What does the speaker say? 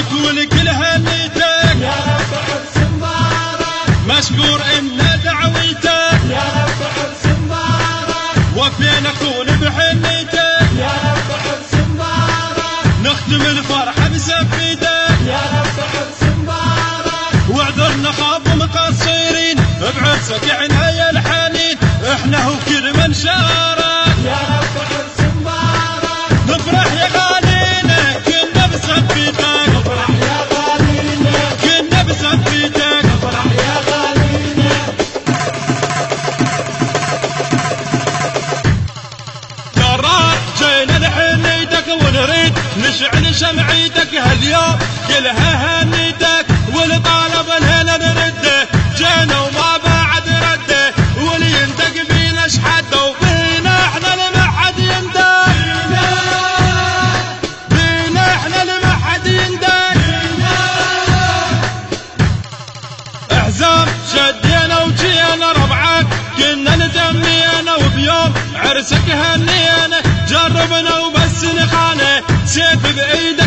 فرحك والكل هنيتك يا رب عرس مبارك مشكور إن دعويتك يا رب عرس مبارك وفينا كون بحنيتك يا رب عرس مبارك نختم الفرحة بسفيتك يا رب عرس مبارك واعذرنا خاب مقصرين بعرسك عناية الحنين احنا وكل من شارك يا رب عرس مبارك نفرح يا غالينا كنا بسفيتك نفرح يا غالينا كنا بسفيتك نفرح يا غالينا يا راح جينا لحنيتك ونريد نشعل شمعيتك هاليوم كلها هنيتك والطالب الهلا نرده جينا وما بعد رده واللي يندق فينا شحده وفينا احنا اللي ما حد يندق فينا احنا اللي ما حد يندق احزام شدينا وجينا ربعك كنا نتمينا وبيوم عرسك هنينا جربنا وبس نخانه سيف بايده